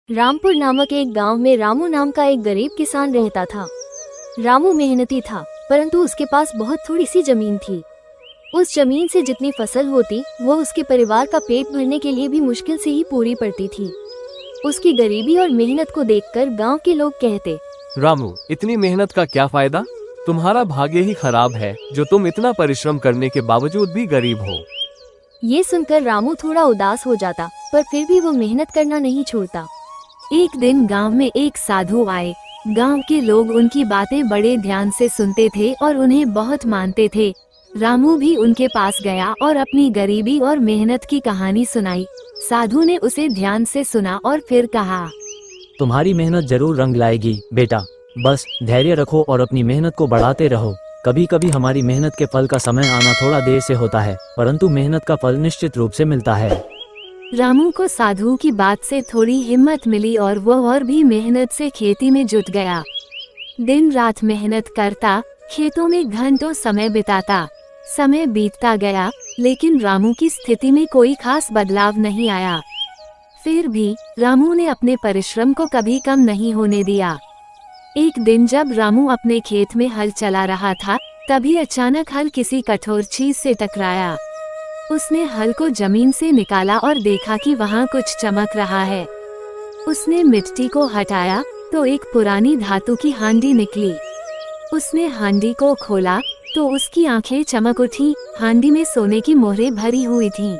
रामपुर नामक एक गांव में रामू नाम का एक गरीब किसान रहता था। रामू मेहनती था, परंतु उसके पास बहुत थोड़ी सी जमीन थी। उस जमीन से जितनी फसल होती वो उसके परिवार का पेट भरने के लिए भी मुश्किल से ही पूरी पड़ती थी। उसकी गरीबी और मेहनत को देखकर गांव के लोग कहते, रामू, इतनी मेहनत का क्या फायदा? तुम्हारा भाग्य ही खराब है जो तुम इतना परिश्रम करने के बावजूद भी गरीब हो। ये सुनकर रामू थोड़ा उदास हो जाता, पर फिर भी वो मेहनत करना नहीं छोड़ता। एक दिन गांव में एक साधु आए। गांव के लोग उनकी बातें बड़े ध्यान से सुनते थे और उन्हें बहुत मानते थे। रामू भी उनके पास गया और अपनी गरीबी और मेहनत की कहानी सुनाई। साधु ने उसे ध्यान से सुना और फिर कहा, तुम्हारी मेहनत जरूर रंग लाएगी बेटा, बस धैर्य रखो और अपनी मेहनत को बढ़ाते रहो। कभी कभी हमारी मेहनत के फल का समय आना थोड़ा देर से होता है, परंतु मेहनत का फल निश्चित रूप से मिलता है। रामू को साधु की बात से थोड़ी हिम्मत मिली और वो और भी मेहनत से खेती में जुट गया। दिन रात मेहनत करता, खेतों में घंटों समय बिताता। समय बीतता गया, लेकिन रामू की स्थिति में कोई खास बदलाव नहीं आया। फिर भी रामू ने अपने परिश्रम को कभी कम नहीं होने दिया। एक दिन जब रामू अपने खेत में हल चला रहा था, तभी अचानक हल किसी कठोर चीज से टकराया। उसने हल को जमीन से निकाला और देखा कि वहाँ कुछ चमक रहा है। उसने मिट्टी को हटाया तो एक पुरानी धातु की हांडी निकली। उसने हांडी को खोला तो उसकी आंखें चमक उठी। हांडी में सोने की मोहरें भरी हुई थीं।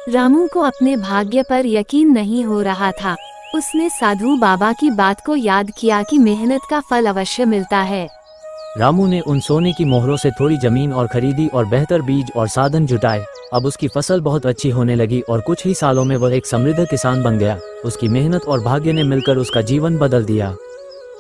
रामू को अपने भाग्य पर यकीन नहीं हो रहा था। उसने साधु बाबा की बात को याद किया कि मेहनत का फल अवश्य मिलता है। रामू ने उन सोने की मोहरों से थोड़ी जमीन और खरीदी और बेहतर बीज और साधन जुटाए। अब उसकी फसल बहुत अच्छी होने लगी और कुछ ही सालों में वह एक समृद्ध किसान बन गया। उसकी मेहनत और भाग्य ने मिलकर उसका जीवन बदल दिया।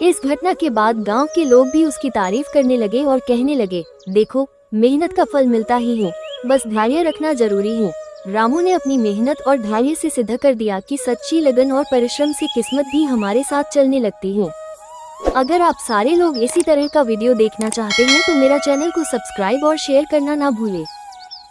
इस घटना के बाद गांव के लोग भी उसकी तारीफ करने लगे और कहने लगे, देखो, मेहनत का फल मिलता ही है, बस धैर्य रखना जरूरी है। रामू ने अपनी मेहनत और धैर्य से सिद्ध कर दिया कि सच्ची लगन और परिश्रम से किस्मत भी हमारे साथ चलने लगती है। अगर आप सारे लोग इसी तरह का वीडियो देखना चाहते हैं तो मेरा चैनल को सब्सक्राइब और शेयर करना ना भूलें।